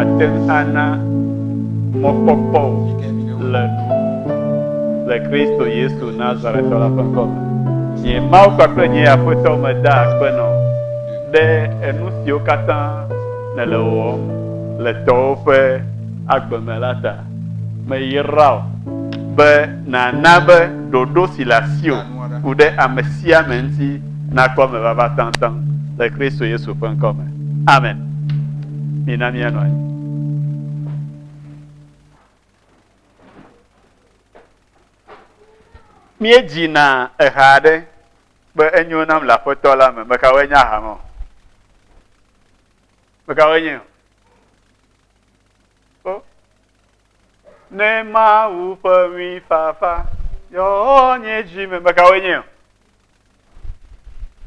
matin ana mokpɔkpɔ le Kristo Yesu Nazareth la ƒe ŋkɔme. Nye Mawu kpakple nye Aƒetɔ meda akpenɔ ɖe enu siwo katã nele wɔm le tɔwo ƒe agbeme la ta. Meyra wo be nana be ɖoɖo si le asiwò ku ɖe ame sia ame ŋuti nakpɔ me vava taŋtaŋ le Kristo Yesu ƒe ŋkɔme. Amen. Mina mianɔ anyi. Míedzina eha aɖe be enyo nam le Aƒetɔ la me. Mekawoe nye aha ma? Mekawoe nye? O. Ne Mawu ƒe ŋui fafa yɔ nye dzi me. Mekawoe nye?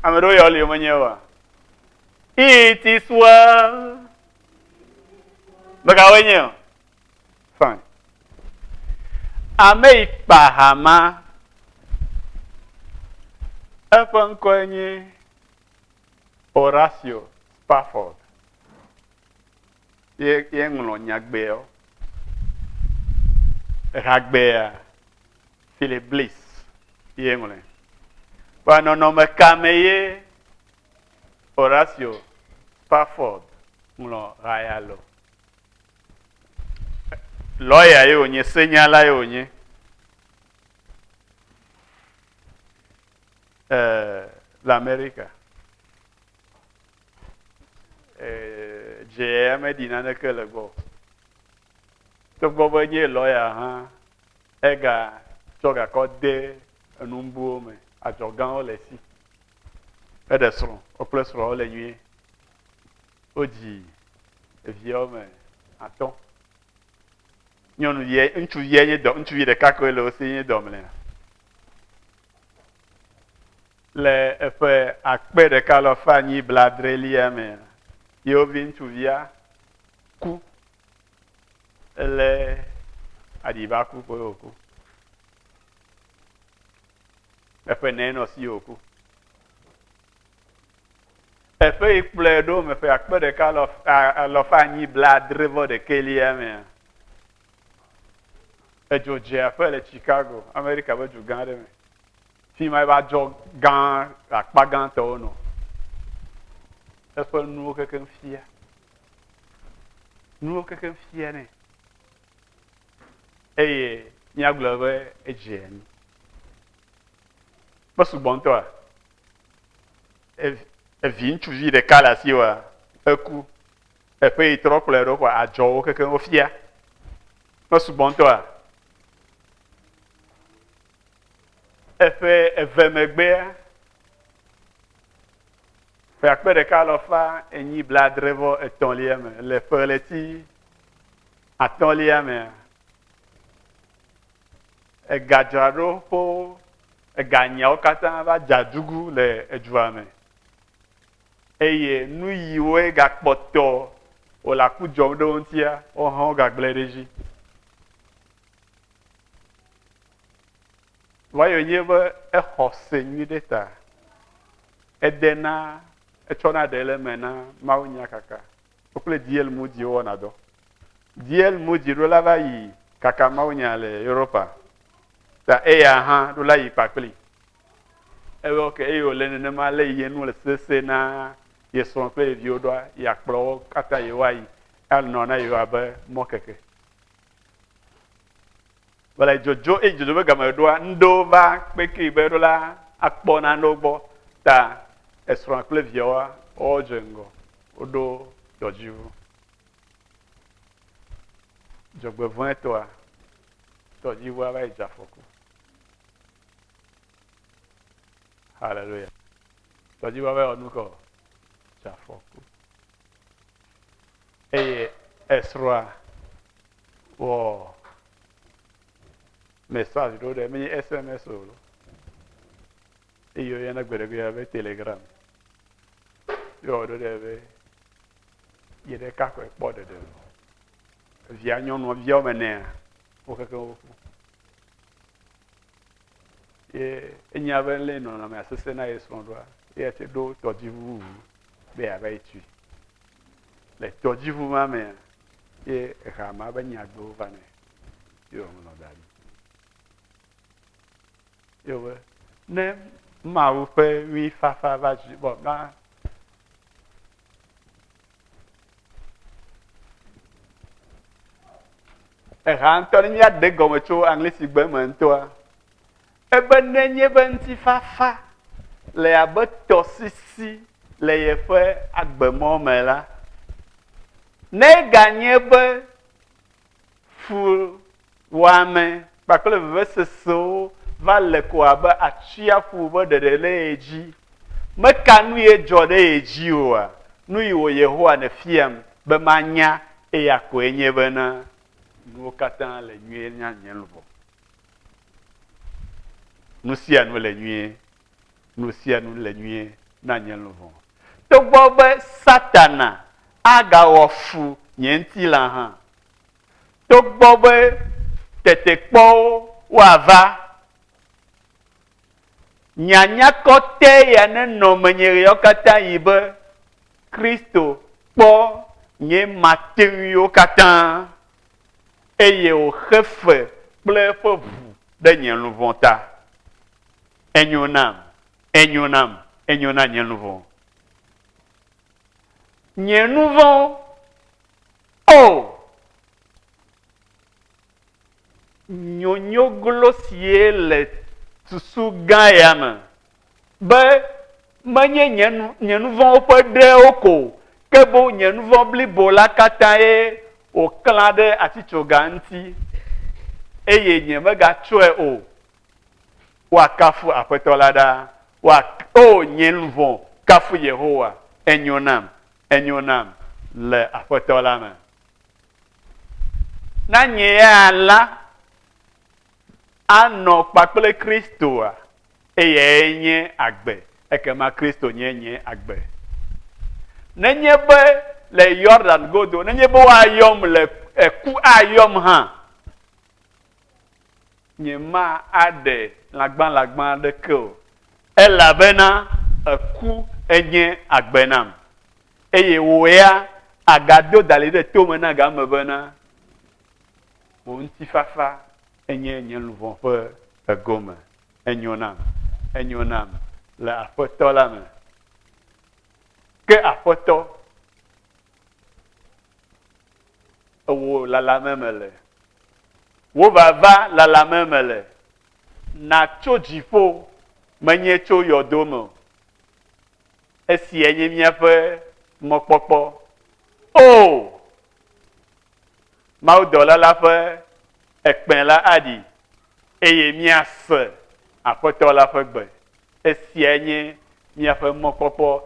Ame ɖewo yɔ li menye oa? It is well. Mekawoe nye? Fine. Ame yi kpa hama eƒe ŋkɔe nye Horatio Spafford. Ye ŋlɔ nyagbeawo. Hagbea Philip Bliss ye ŋlɔe. Wa nɔnɔme kame ye Horatio Spafford ŋlɔ haya lo. Lɔya ye wònye, senyala ye wònye. Le Amerika. Dze meɖi naneke le gbɔ. Togbɔ be nye lɔya hã, ega tsɔ gakɔ de enumbuwo me, adzɔgãwo le esi. Eɖe srɔ̃, wokple srɔ̃wo le nyuie. Wodzi eviawo me 5. Nyɔnuvie, ŋutsuvie nye ŋutsuvi ɖeka koe le wo si nye dɔmlea. Le eƒe 1970 me, yewovi ŋutsuvia ku. Ele aɖiba ku kpe wòku. Eƒe nenɔ si wòku. Eƒe yi kplɔe ɖo me ƒe 1971 mea. Edzo dze aƒe le Chicago, Amerika be du gã aɖe me. Fi ma ebe adzɔ gã, akpa gãtɔwo nɔ. Eƒe nuwo kekeŋ fia. Nuwo kekeŋ fia nɛ. Eye míagblɔ be edze anyi. Mesugbɔ ŋutɔa. Evi ŋutsuvi ɖeka le asiwòa, eku. Eƒe yi trɔ kplɔe ɖo kɔa adzɔwo kekeŋ wofia. Mesugbɔ ŋutɔa. Eƒe eve megbea, ƒe 1973 me, le ƒe ɣleti 5 mea, egadzraɖoƒewo, eganyawo katã va dzadugu le edua me. Eye nu yiwo gakpɔtɔ wòle aku dzɔm ɖe wo ŋutia, wohã wogagblẽ ɖe edzi. Vɔa nye be exɔ se nyui ɖe ta. Edena, etsɔna ɖe le me na mawunya kaka. Wokple D.L. Moody wɔna dɔ. D.L. Moody ɖo la va yi kaka mawunya le Europa. Ta eya hã ɖo la yi kpakpli. Ok, eye wòle nenema le yi nu le sese na ye srɔ̃ kple yeviwo ɖoa, yeakplɔ wo katã yewoayi. Anɔ na yewo abe mɔkeke. Wale dzodzo, dzodzo be game ɖoa, ŋɖewo va kpekee be ɖo la akpɔ nanewo gbɔ. Ta esrɔ̃ kple viawoa, wodze ŋgɔ. Woɖo tɔdziʋu. Dzɔgbevɔ̃etɔa, tɔdziʋua va yi dze afɔku. Hallelujah. Tɔdziʋua va wɔ nu kɔ dze afɔku. Eye esrɔ̃a wɔ message ɖo ɖe menye SMS o. Eye woyɔna gbeɖegbea be Telegram. Yɔ ɖo ɖe be yi ɖeka koe kpɔ ɖeɖe. Via nyɔnuviawo me nea, wo kekeŋ woku. Ye enya be le nɔnɔme asese na ye srɔ̃ ɖoa, ye te ɖo tɔdziʋu be yeava yi tui. Le tɔdziʋu ma mea, ye rama be nyagbo va ne yo no dali yo be ne Mawu ƒe wi fafa va dzi bɔ na ha ŋutɔ ne míade gɔme tso Anglisigbe me ŋutɔa ebe nenye be ŋutifafa le abe tɔsisi le yeƒe agbemɔ me la ne ganye be fu wɔame kpakple vevesesewo va le ko abe atsiaƒu be ɖeɖe le ye dzi meka nu ye dzɔ ɖe ye dzi oa nu yi wo Yehowa ne fiam be manya eya koe nye bena nuwo katã le nyuie nya nye luvɔ nu sia nu le nyuie nu sia nu le nyuie na nye luvɔ togbɔ be Satana agawɔ fu nye ŋutilã hã togbɔ be tetekpɔwo woava nyanyakɔte ya ne nɔ menye ɣeawo katã yi be Kristo kpɔ nye mateŋuiwo katã eye wòxe fe kple eƒe ʋu ɖe nye luvɔ ta enyo nam enyo nam enyo na nye luvɔ nye nuvɔ o nyonyoglo sie le susu gã ya me be menye nye nuvɔwo ƒe ɖewo ko ke bo nye nuvɔ blibo la katã ye wòklã ɖe atitsoga ŋuti eye nye megatsɔe o woakafu aƒetɔ la ɖa o nye luvɔ kafu Yehowa enyo nam le aƒetɔ la me na nye ya la anɔ kpakple Kristoa eye nye agbe ekema Kristo nye agbe nenye be le Yɔrdan godo nenye be woayɔm le eku ayɔm hã nye ma aɖe lãgbalãgba ɖeke o elabena eku enye agbe nam eye wò ya agado dali ɖe tome na game bena wò ŋutifafa enye nye luvɔ ƒe egome enyo nam le aƒetɔ la me ke aƒetɔ wo lalame me le wo vava lalame me le na tso dziƒo menye tso yɔdo me o esia nye míaƒe mɔkpɔkpɔ o mawudɔla la ƒe ekpẽ la aɖi eye míase aƒetɔ la ƒe gbe esia nye míaƒe mɔkpɔkpɔ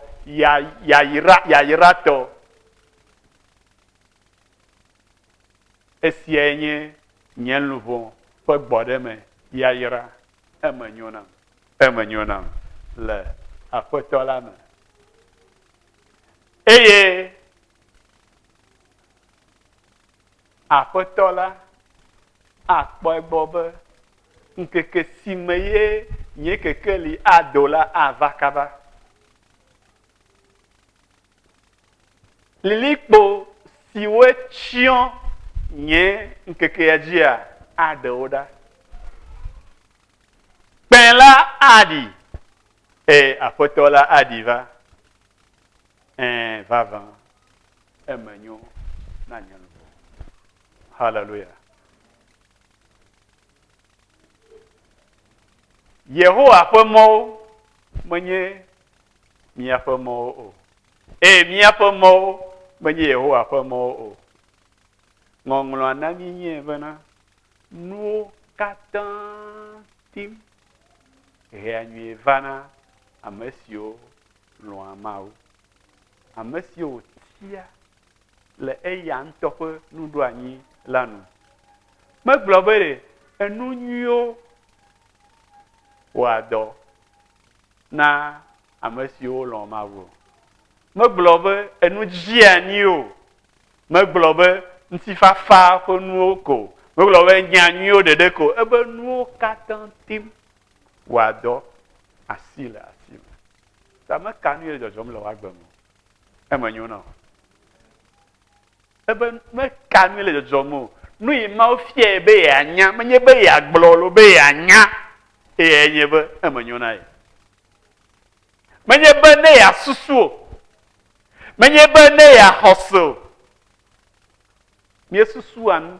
yayiratɔ esia nye nye luvɔ ƒe gbɔɖeme yayira eme nyo nam le aƒetɔ la me eye aƒetɔ la akpɔ egbɔ be ŋkeke si me ye nye keke li ado la ava kaba lilikpo siwo tsyɔ nye ŋkeke ya dzia aɖewo ɖa kpẽ la aɖi eye aƒetɔ la aɖi va vavã eme nyo na nye luvɔ haleluya Yehowa ƒe mɔwo menye míaƒe mɔwo o eye míaƒe mɔwo menye Yehowa ƒe mɔwo o ŋɔŋlɔa na mí nye bena nuwo katã tim hea nyuie vana ame siwo lɔ̃a Mawu ame siwo tia le eya ŋutɔ ƒe nuɖoanyi la nu megblɔ be ɖe enu nyuiwo wɔa dɔ na ame siwo lɔ̃ Mawu megblɔ be enu dzeani o megblɔ be ŋutifafa ƒe nuwo ko megblɔ be nyanyuiwo ɖeɖe ko ebe nuwo katã tim wɔa dɔ asi le asi me ta meka nu ye dzɔdzɔm le woagbe me eme nyo na o ebe meka nu le dzɔdzɔm o nu yi ma fia be yeanya menye be yeagblɔ lo be yeanya eye nye be emenyo na ye menye be ne yeasusu o menye be ne yeaxɔse o miesusua nu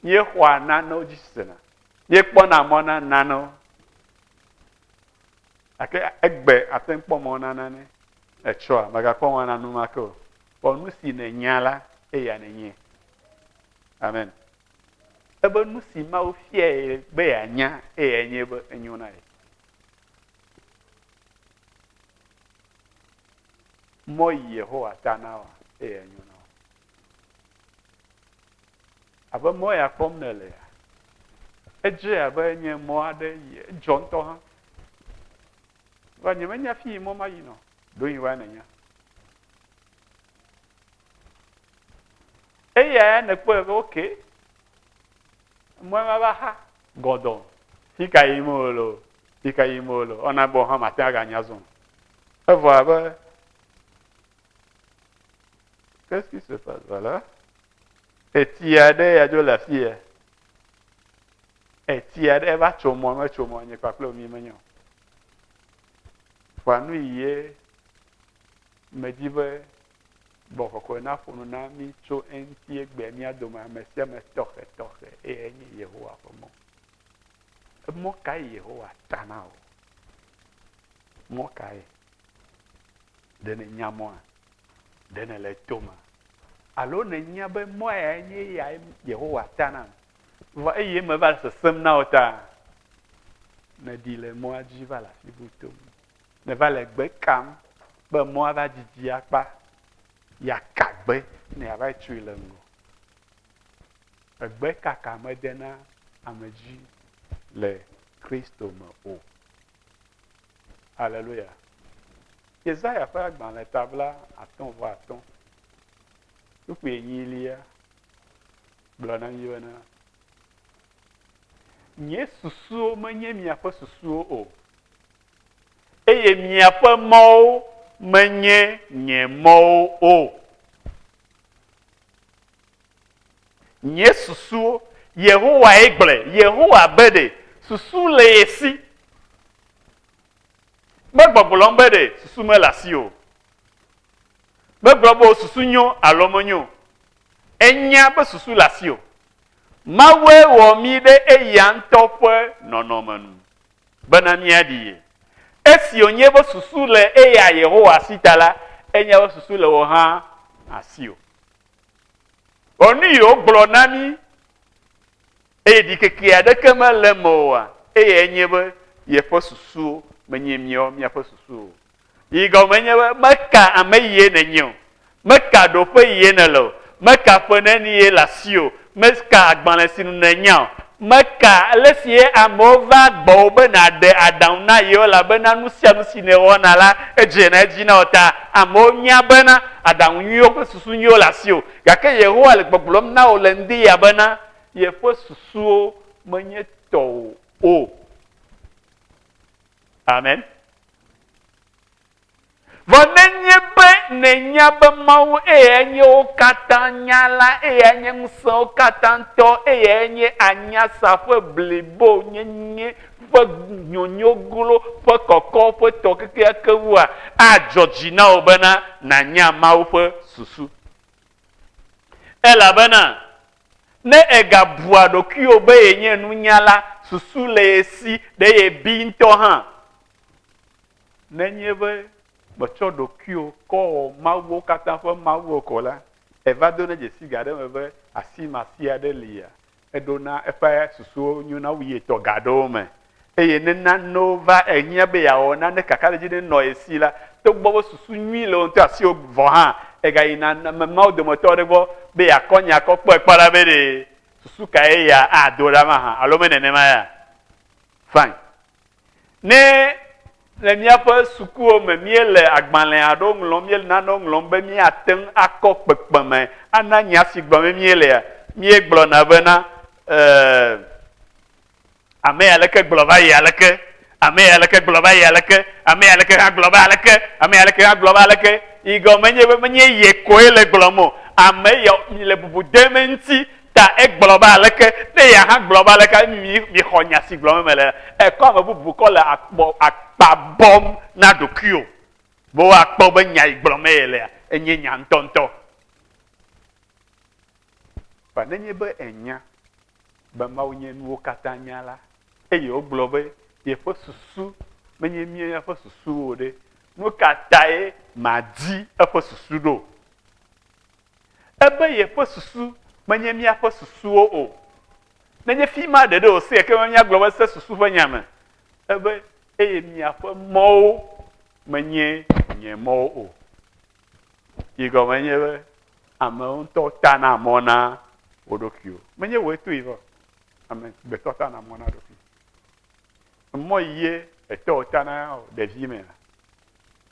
miexɔa nanewo dzi sena miekpɔna mɔ na nanewo ake egbe ate ŋu kpɔ mɔ na nane etsɔa megakpɔ mɔ na nu ma ke o xɔ nu si nenya la eya nenye amen ebe nu si mawo fia ye be yeanya eya nye be enyo na ye mɔ yi Yehowa ta na wa eya nyo na wa abe mɔ ya kpɔm ne le ya edze abe nye mɔ aɖe yi edzɔ ŋutɔ hã va nye menya fi yi mɔ ma yi nɔ do yi wa nenya eya ne kpɔe be oke mɔ ma va ha gɔdɔ fika yi mo lo fika yi mo lo ɔna bɔ hã mate aganya zɔn evɔ abe qu'est-ce qui se passe voilà eti aɖe ya dzo le afi ya eti aɖe eva tso mɔ metso mɔ nye kpakple mi menyo ƒa nu yi ye medzi be gbɔ kɔkɔe na ƒo nu na mi tso eŋuti egbe mia dome ame sia ame tɔxɛ eye nye Yehowa ƒe mɔ mɔ ka yi Yehowa ta na o mɔ ka yi ɖe ne nya mɔa ɖe ne le tome alo ne nya be mɔ ya nye ya Yehowa ta na va eye me va sesem na wo ta ne ɖi le mɔa dzi va le afi butom ne va le gbe kam be mɔa va dzidzi akpa ya ka gbe ne ya va tsoe le ŋgɔ egbe kaka mede na ame dzi le Kristo me o haleluya Yesaya ƒe agbalẽ tabla 5:5 kpukpu enyilia gblɔ na mi bena nye susuwo menye miaƒe susuwo o eye miaƒe mɔwo menye nye mɔwo o nye susuwo Yehowa ye gblɔe Yehowa be ɖe susu le ye si megbɔgblɔm be ɖe susu me le asi o megblɔ be susu nyo alo menyo enya be susu le asi o Mawoe wɔ mi ɖe eya ŋutɔ ƒe nɔnɔme nu bena míaɖi ye esi wònye be susu le eya Yehowa si ta la enya be susu le wò hã asi o onu yi wogblɔ na mi eye ɖikeke aɖeke mele me oa eye enye be yeƒe susuwo menye miaƒe susuwo yi gɔme nye be meka ame yie nenye o meka ɖoƒe yie ne le o meka ƒeneni ye le asi o meka agbalẽ si nu nenya o meka ale si ye amewo va gbɔwo be naɖe aɖaŋu na yewo elabena nu sia nu si ne wɔna la edze na edzi na wo ta amewo nya bena aɖaŋu nyuiwo kple susu nyuiwo le asi o gake Yehowa le gbɔgblɔm na wo le ŋdi ya bena yeƒe susuwo menye tɔwo o amen vɔ nenye be nenya be Mawu eye nye wo katã nya la eye nye ŋusẽwo katã ŋutɔ eye nye anyasa ƒe blibo nyenye ƒe nyonyo glo ƒe kɔkɔ ƒe tɔ kekeake wua adzɔ dzi na wo bena nanya Mawu ƒe susu elabena ne egabua ɖokuiwo be yenye nunyala susu le ye si ɖe ye bi ŋutɔ hã nenye be metsɔ ɖokuiwo kɔ wɔ Mawuwo katã ƒe Mawuwo ko la eva do ne dzesi ga ɖe me be asimasi aɖe lia eɖo na eƒe susuwo nyo na wuyi etɔ ga ɖewo me eye ne nanewo va enyia be yeawɔ nane kaka ɖe dzi ne nɔ ye si la togbɔ be susu nyui le wo ŋutɔ asiwo vɔ hã egayina Mawu dometɔ ɖe gbɔ be yeakɔ nya kɔ kpɔe kpɔ la be ɖe susu ka ye ya ado ɖa ma hã alo me nenema ya fine ne le míaƒe sukuwo me míele agbalẽ aɖewo ŋlɔm míele nanewo ŋlɔm be míate ŋu akɔ kpekpeme ana nya si gblɔm míelea míegblɔna bena ame ya leke gblɔ va yi aleke ame ya leke gblɔ va yi aleke ame ya leke hã gblɔ va aleke ame ya leke hã gblɔ va aleke yi gɔme nye be menye ye koe le gblɔm o ame ya mi le bubu deme ŋuti ta egblɔ be aleke ne ya hã gblɔ be aleke mi xɔ nya si gblɔm me le ekɔ ame bubu kɔ le akpa bɔm na ɖokui o be woakpɔ be nya yi gblɔm ye lea enye nya ŋutɔŋutɔ. Ba nenye be enya be Mawu nye nuwo katã nya la eye wogblɔ be yeƒe susu menye mía ƒe susuwo ɖe nu ka tae madi eƒe susu ɖo ebe yeƒe susu menye míaƒe susuwo o nenye fi ma ɖeɖe o se ke míagblɔ be se susu ƒe nyame ebe eye miaƒe mɔwo menye nye mɔwo o yi gɔme nye be amewo ŋutɔ tana mɔ na wo ɖokuiwo menye woe toe vɔ ame gbetɔ tana mɔ na ɖokui mɔ yie etɔwo tana ɖevi me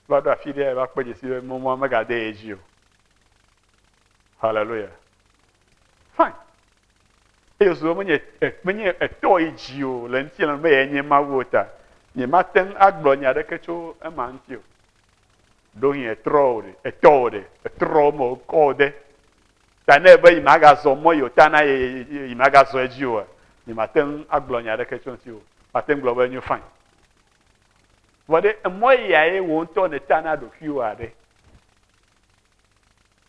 va ɖo afi ɖe va kpe dzesi be mɔmɔ megade ye dzi o haleluya fine eye zo menye etɔ yi dzi o le ŋuti le be yenye Mawu o ta nye mate ŋu agblɔ nya aɖeke tso ema ŋuti o ɖohi etɔwo ɖe etrɔ me wokɔ de ta ne be yi magazɔ mɔ yi o ta na yi magazɔ edzi o nye mate ŋu agblɔ nya aɖeke tso ŋuti o mate ŋu gblɔ be enyo fine vɔ ɖe emɔ ya ye wo ŋutɔ ne ta na ɖokuiwo aɖe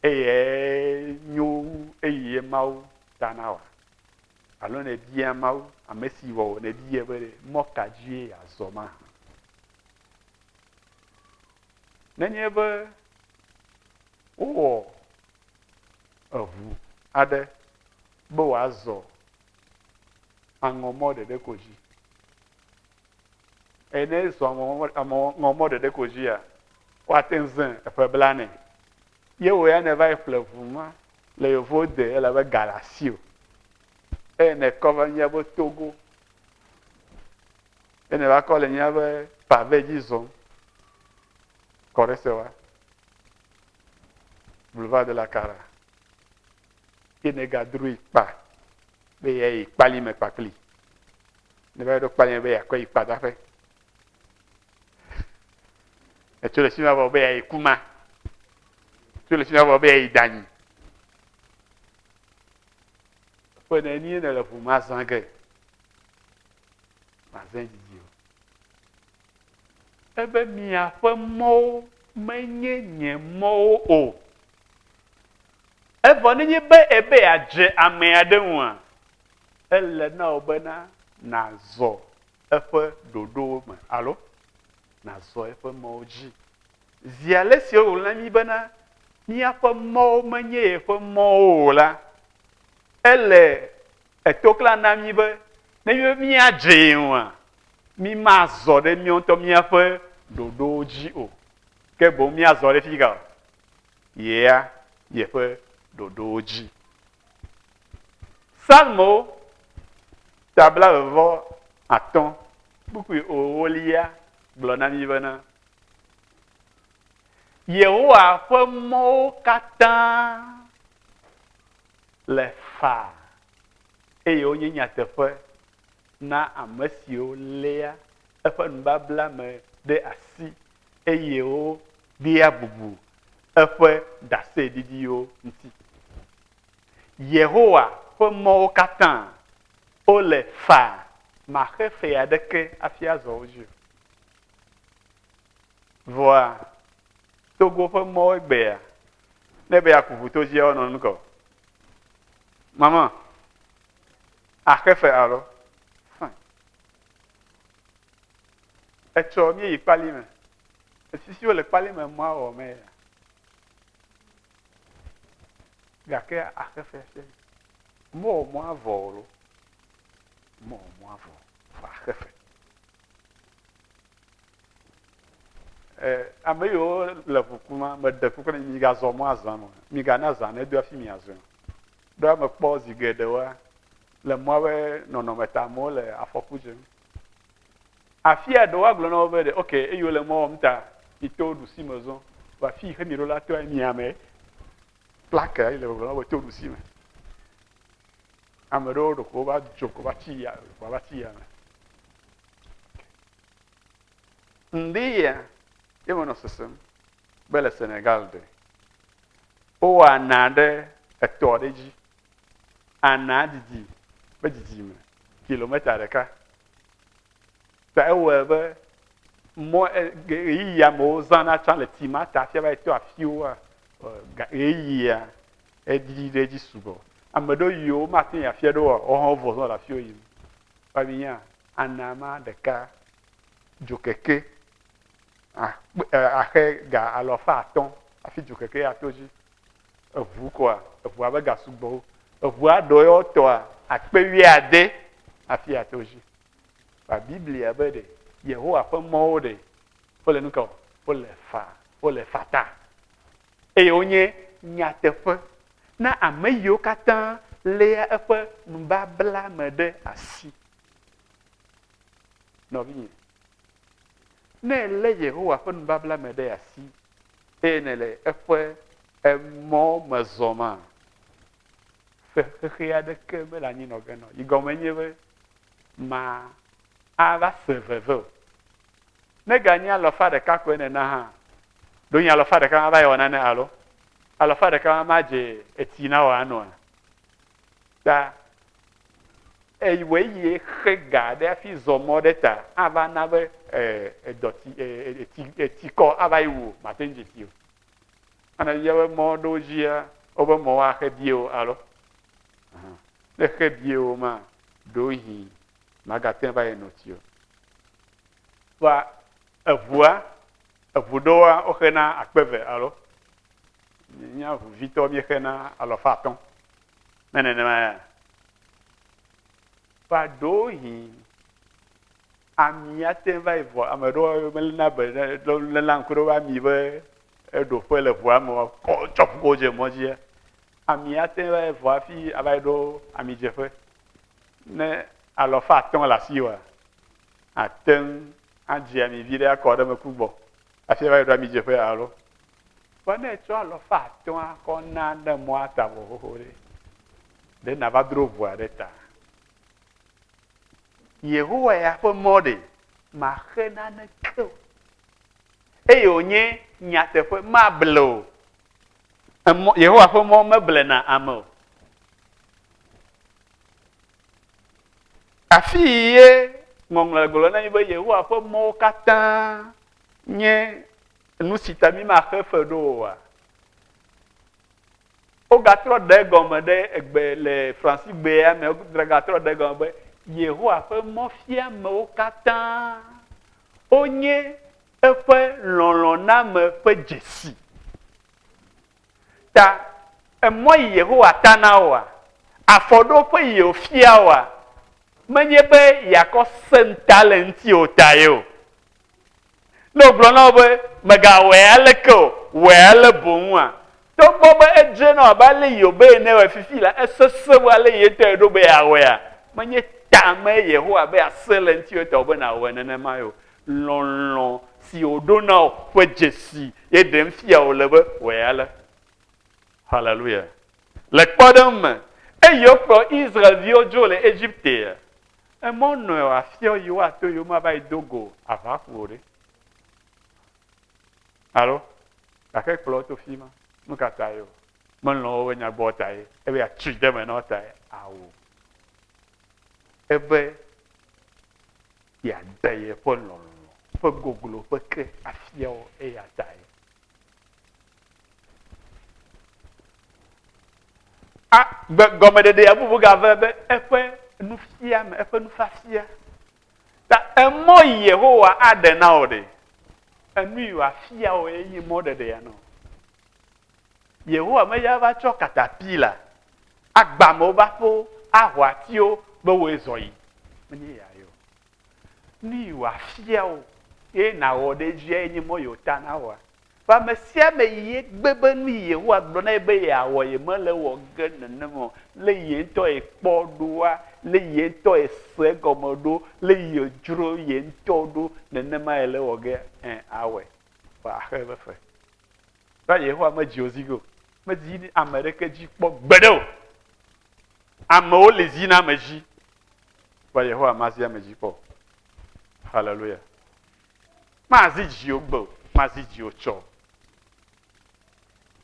eye nyo eye Mawu ta na wa alo ne bia Mawu ame si wɔ ne bia be mɔ ka dzi azɔ ma nenye be wowɔ eʋu aɖe be wòazɔ aŋɔmɔ ɖeɖe ko dzi eye ne zɔ aŋɔmɔ ɖeɖe ko dzia woate ŋu zẽ eƒe bla nɛ ye wo ya ne va yi ƒle ʋu ma le yevuwo de ele be galasio eye ne kɔ va nye be Togo eye ne va kɔ le nye be pave dzi zɔm kɔ ɖe se wa boulevard de la Cara ye ne gadro yi kpa be yeyi kpali me kpakpli ne va yi ɖo kpali me be yeakɔ yi kpadaƒe etso le fi ma vɔ be yeyi Kuma tso le fi ma vɔ be yeyi Danyi ƒe nenie ne le ʋu ma zã ge mazẽ dzidzi o ebe miaƒe mɔwo menye nye mɔwo o evɔ nenye be ebe adze ame aɖe ŋua ele na wo bena nazɔ eƒe ɖoɖowo me alo nazɔ eƒe mɔwo dzi zi ale si wòle na mi bena míaƒe mɔwo menye yeƒe mɔwo o la ele etokla na mi be ne míadze ŋua mi mazɔ ɖe míawo ŋutɔ míaƒe ɖoɖowo dzi o ke boŋ míazɔ ɖe fi ga yea yeƒe ɖoɖowo dzi Salmo tabla vevɔ atɔ̃ kpukpui ewolia gblɔ na mi bena Yehowa ƒe mɔwo katã le fa eye wonye nyateƒe na ame siwo léa eƒe nubabla me ɖe asi eye woɖea bubu eƒe ɖaseɖiɖiwo ŋuti. Yehowa ƒe mɔwo katã wole fa maxe fe aɖeke afi azɔ wo dzi. Vɔa Togo ƒe mɔwo gbea ne be yaku ʋu to dzi wonɔ nu kɔ. Mama, axe fe alo? Fine. Etsɔ míeyi kpali me. Esisiwo le kpali me mɔa wɔ me ya. Gake axe fe se. Mɔ mɔa vɔ lo. Mɔ mɔa vɔ. Fa axe fe. Ame yiwo le ʋukuma meɖe kuku ne mi gazɔ mɔ azã me. Mi gana zã ne do afi mi azɔ. Do ame kpɔ zi geɖewoa le mɔa be nɔnɔme ta amewo le afɔku dzem. Afia ɖewo agblɔ na wo be ok eyiwo le mɔ wɔm ta mi to ɖusi me zɔ. Va fi xe mi ɖo la to mi ame plake yi le gblɔ be to ɖusi me. Ame ɖewo ɖo ko va dzo ko va tsi ya me. Ndi ya ye menɔ sesem be le Senegal de o ana ɖe etɔ ɖe dzi ana didi be didime kilomita ɖeka ta ewɔe be mɔ ɣeyiɣi amewo zãna tsã le tima ta fia va yi to afiwoa ɣeyiɣia edidi ɖe dzi sugbɔ ame ɖewo yiwo mate yi afia ɖewoa wohã wovɔ zɔ le afiwo yim babinya ana ma ɖeka dzokeke axe ga 500 afi dzokeke ato dzi eʋu koa eʋua be ga sugbɔwo eʋua ɖewo tɔa 90,000 afi ato dzi ba biblia be ɖe yehowa ƒe mɔwo ɖe wole nu ka wole fata eye wonye nyateƒe na ame yiwo katã léa eƒe nubabla me ɖe asi nɔvinye ne lé yehowa ƒe nubabla me ɖe asi eye ne le eƒe emɔ me zɔma xexe aɖeke mele anyinɔge nɔ yi gɔme nye be ma ava se veve o ne ganye 100 koe nena hã ɖo nye 100 ava yi wɔ nane alo 100 ma dze eti na wɔ anɔa ta eyiwe yi xe ga ɖe afi zɔ mɔ ɖe ta ava na be etikɔ ava yi wo mate ŋu dze ti o ana yia be mɔ ɖewo dzia wobe mɔwo axe bie o alo ne xe bie o ma ɖo hi magate va yi nɔ ti o va eʋua eʋu ɖewoa woxena 2,000 alo nya ʋuvitɔ mi xena 100 ne nenema ya va ɖo hi ami ate va yi vɔ ame ɖewo melena be léla ŋku ɖe wobe ami be eɖoƒe le ʋua me kɔ tsɔ ƒuko dze mɔ dzia ami ate va yi vɔ afi ava yi ɖo amidzeƒe ne 100 le asi wa ate ŋu adzi ami vi ɖe akɔ ɖe me ku gbɔ afi ava yi ɖo amidzeƒe alo vɔ ne etsɔ 100 akɔ na ɖe mɔa ta vovovo ɖe nava dro ʋua ɖe ta yehowa ya ƒe mɔ ɖe maxe naneke o eye wònye nyateƒe mable o yehowa ƒe mɔ meble na ame o afi ye ŋɔŋlɔ le gblɔ na mi be yehowa ƒe mɔwo katã nye nu si ta mi maxe fe ɖo oa wogatrɔ ɖe gɔme ɖe egbe le Francis gbea me wogatrɔ ɖe gɔme be yehowa ƒe mɔfiamewo katã wonye eƒe lɔlɔ̃name ƒe dzesi ta emɔ yi yehowa ta na oa afɔɖoƒe yi wòfia oa menye be yeakɔ se ŋta le ŋuti o ta ye o ne wògblɔ na wo be megawɔe aleke o wɔe ale boŋua togbɔ be edze na abe ale yi wòbe ne wɔ fifi la esese be ale yi ŋutɔ eɖo be yeawɔea menye tame yehowa be ase le ŋuti o ta wo be nawɔe nenema yo lɔlɔ̃ si wòɖo na wo ƒe dzesi ye ɖem fia wò le be wɔe ale haleluya le kpɔɖeŋu me eye wokplɔ Israelviwo dzo le Egyptea emɔ nɔ afiawo yi woato yi woma va yi do go aʋaƒo ɖe alo gake kplɔ to fi ma nu ka ta ye o melɔ wobe nyagbɔ ta ye ebe atui de me na wo ta ye awo ebe yeade ye ƒe lɔlɔ̃ ƒe goglo ƒe ke afiawo eya ta ye gɔmeɖeɖe bubu gave be eƒe nufiame eƒe nufafia ta emɔ yi yehowa aɖe na wo ɖe enu yi wòafia wo enye mɔ ɖeɖe ya nɔ yehowa meya va tsɔ katapila agbamewo va ƒo ahɔ atiwo be woe zɔ yi menye ya yo nu yi wòafia wo ye nawɔ ɖe dzia enye mɔ yi wòta na woa ame sia ame yi gbe be nu yi yehowa gblɔ na ye be yeawɔ ye mele wɔ ge nenem o le ye ŋutɔ ye kpɔ ɖoa le ye ŋutɔ ye se gɔme ɖo le ye dzro ye ŋutɔ ɖo nenema ye le wɔ ge awɔe va axe be fe va yehowa medzi wo zi go medzi ame ɖeke dzi kpɔ gbeɖe o amewo le zi na ame dzi va yehowa mazi ame dzi kpɔ haleluya mazi dziwo gbe o mazi dziwo tsɔ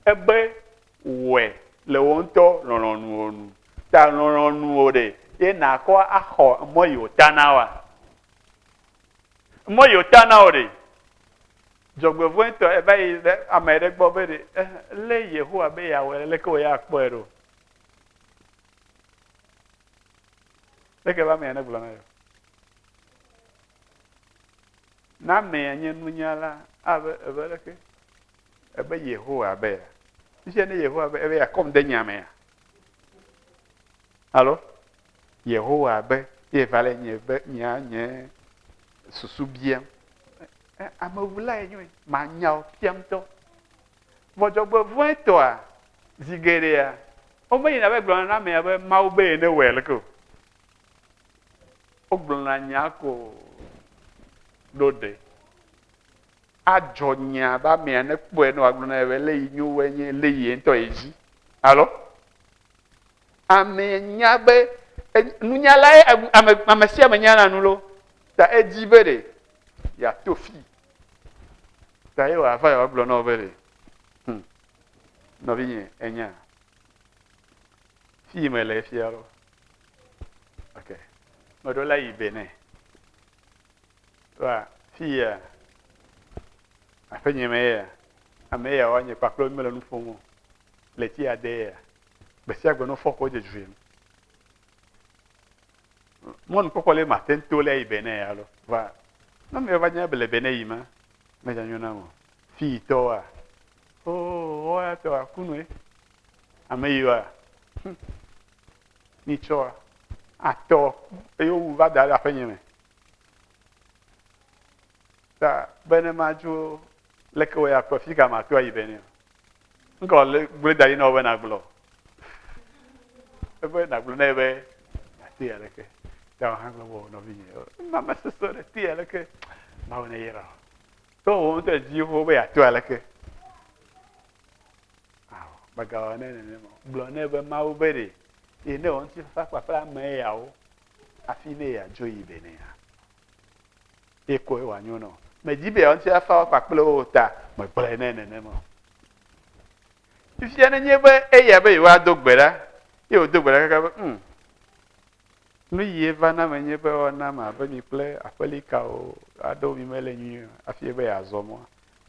ebe wɛ le wo ŋutɔ lɔlɔ̃nuwo nu ta lɔlɔ̃nuwo ɖe ye nakɔ axɔ mɔ yi wòta na wa mɔ yi wòta na wo ɖe dzɔgbevɔ̃e ŋutɔ eva yi ɖe ame ɖe gbɔ be ɖe lé Yehowa be yeawɔe leke wò ya kpɔe ɖo leke va amea ne gblɔ na yɔ na amea nye nunyala abe ebe leke ebe Yehowa be ya fifia ne Yehowa be ebe yakɔm de nyamea alo Yehowa be ye va le nye be nye susu biam amewula ye nyoe ma nyawo fiam tɔ vɔdzɔgbevɔ̃e tɔa zi geɖea wome yina be gblɔna na amea be Mawu be ye ne wɔe leke o wogblɔna nya ko ɖo ɖe adzɔ nya be amea ne kpɔe ne wagblɔ na ye be le yi nyo woe nye le yi ŋutɔ yi dzi alo ame nya be nunyala ye ame sia ame nya na nu lo ta edzi be ɖe yato fi ta ye wòava ye wagblɔ na wo be ɖe nɔvinye enya fi me le efia lo ok meɖo la yi Benin wa fi ya aƒenye me ya ame ya woanye kpakple mele nu ƒom o le ti ade ya gbe sia gbe no fɔ ko dzedzoe mɔnu kpɔkpɔ le mate to le yi Benin ya lo va na me va nya be le Benin yi ma me dza nyo na mo fi tɔa o ya tɔa kunue ame yi wa ni tsɔa atɔ eyo wu va da le aƒenye me ta bene ma dzo leke wo ya kpɔ fi ka ma to yi Benin ŋkɔ le gble da yi na wo be na gblɔ ebe na gblɔ na ye be ati ya leke ta wo hã gblɔ wɔ nɔvinye mama sese ɖe ti ya leke mawo ne yera to wo ŋutɔ dzi wo be ato ya leke awo megawɔ ne nene ma gblɔ ne be Mawu be ɖe ye ne wo ŋuti fafa kpakple ame yawo afi ne yeadzo yi Benin ye koe wòanyo nɔ medzi be yewo ŋuti afa kpakple wo ta megblɔe ne nene ma fifia ne nye be eya be yewoado gbe ɖa ye wòdo gbe ɖa kaka be nu yi va na me nye be wɔna me abe mi kple aƒelikawo aɖewo mi mele nyui afi be yeazɔ mɔ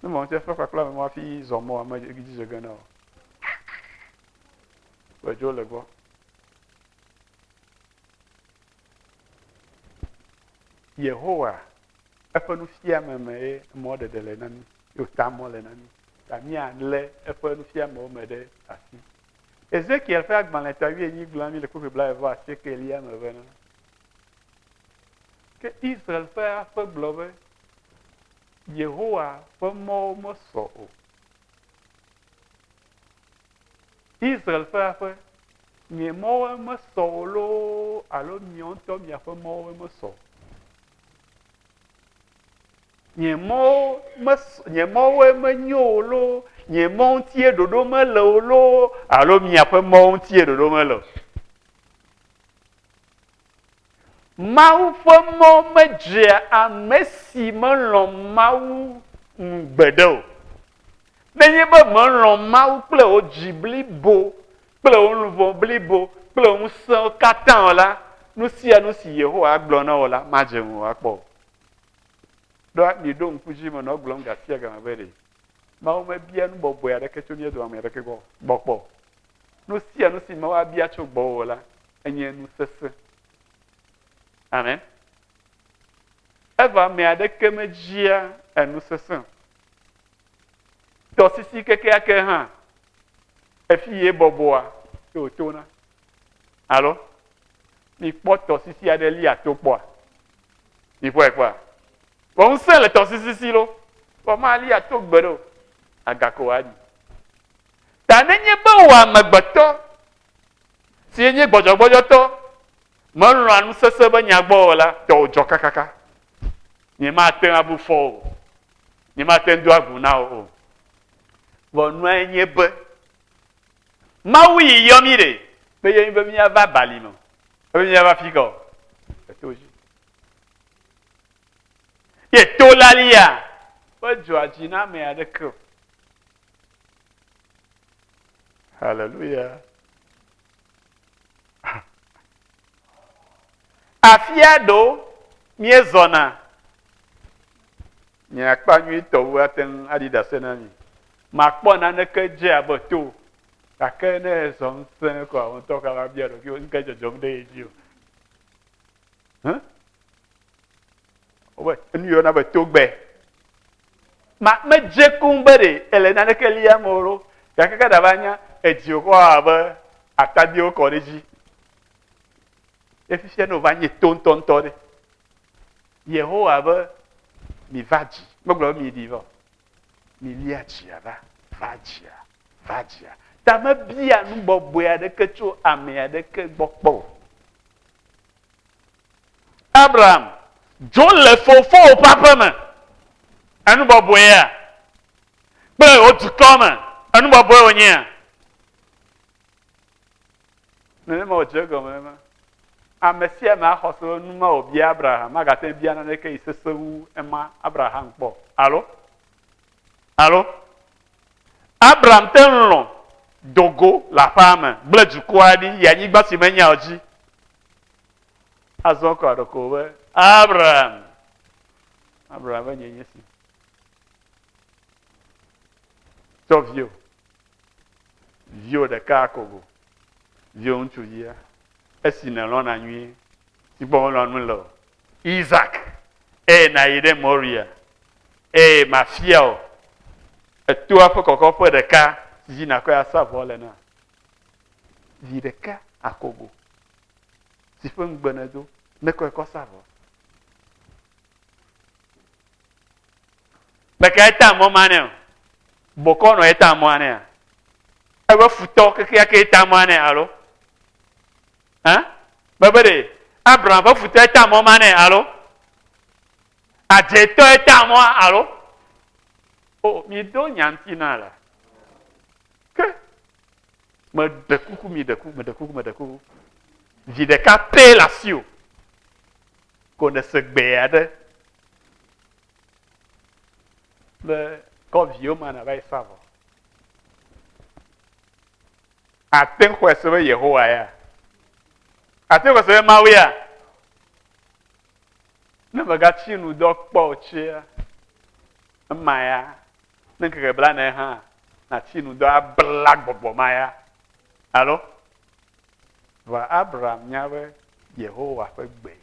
ne me ŋuti afa kpakple ame ma afi zɔ mɔ ame dzi dze ge na o wedzo le gbɔ Yehowa eƒe nufiame me ye mɔɖeɖe le na mi ye wòta mɔ le na mi ta míalé eƒe nufiamewo me ɖe asi Ezekiel ƒe agbalẽtɔ 18 gblɔ mi le koƒe 29 me be na ke Israel ƒe aƒe gblɔ be Yehowa ƒe mɔwo mesɔ o Israel ƒe aƒe nye mɔwo mesɔ o loo alo miawo ŋutɔ miaƒe mɔwo mesɔ nye mɔwoe menyo o loo nye mɔ ŋutie ɖoɖo mele o loo alo miaƒe mɔ ŋutie ɖoɖo mele o Mawu ƒe mɔ medzea ame si melɔ̃ Mawu gbeɖe o nenye be melɔ̃ Mawu kple wo dzi blibo kple wo luʋɔ blibo kple wo ŋusẽwo katã o la nu sia nu si Yehowa agblɔ na wo la madze ŋu akpɔ o ɖo mi ɖo ŋku dzi me nɔ gblɔm ga sia game be ɖe Mawu mebia nu bɔbɔe aɖeke tso mía dome aɖeke gbɔ kpɔ nu sia nu si Mawu abia tso gbɔwò la enye nu sesẽ amen eva ame aɖeke medzia enu sesẽ tɔsisi kekeake hã efi ye bɔbɔa ye wòtona alo mi kpɔ tɔsisi aɖe li ato kpɔa mi kpɔe kpɔa wɔ ŋusẽ le tɔsisi si lo wɔ mali ato gbe ɖo agako aɖi ta nenye be wò amegbetɔ si nye gbɔdzɔgbɔdzɔtɔ melɔ̃a nu sesẽ be nya gbɔ o la tɔwò dzɔ kakaka nye mate ŋu abu fɔ o nye mate ŋu do agu na o vɔ nua nye be Mawu yi yɔ mi ɖe be yɔ mi be miava balime be miava fi kɔ eto dzi ye to la lia be dzɔa dzi na ame aɖeke o Alléluia. Afia do miezona. Nya kpa nyui to aten adida senami. Makpo na ne ke je aboto. Ake ne zon sen ko on to ka bia do ki on ke jojom de ji. Hein? Owe, nu yo na beto gbe. Ma me je kumbere ele na ne ke lia moro. Ya ke da banya eji ko aba atadi o ko deji. Efifia no vanye ton de. Yehowa ba mi vaji. Moglo mi divo. Mi liachi aba vaji. Ta me bia nu boboya de ke tso ame de ke gbokpo. Abraham jo le fofo papa me. Anu boboya. Be o tu koma. Anu boboya onya. Ne mo je go me ma. Amesia ma khoso numa obi Abraham agate bia na ne ke isesewu ema Abraham kpo. Allo? Abraham tenlo dogo la femme bledu kwadi ya nyigba si menya oji. Azoko adoko we Abraham nyenyesi. So vio de kakogo. Vio ntuya. Esi na lo na nwi ti bo lo nu lo Isaac na ide Moria mafia tu afo kokofo de ka ji na ko asa vole na ji de ka akogo ti fo ngbenedo ne ko savo be ka eta mo mane boko no eta mo ane e wa futo ke eta mo ane alo. Hein? Babede, Abraham va foutre ta mon mané, allô? Adjeto ta moi, allô? Oh, mi do nyantina la. Que? Me de coucou. Vide ka pe la sio. Qu'on se béade. Le quand vieux man avait savoir. Aten quoi se veut Yehowa ya. Ate ko se mawia na bagachi nu dok po chia maya na ke bla na ha na chi nu do black bobo maya allo va Abraham nyawe Yehowa fe gbe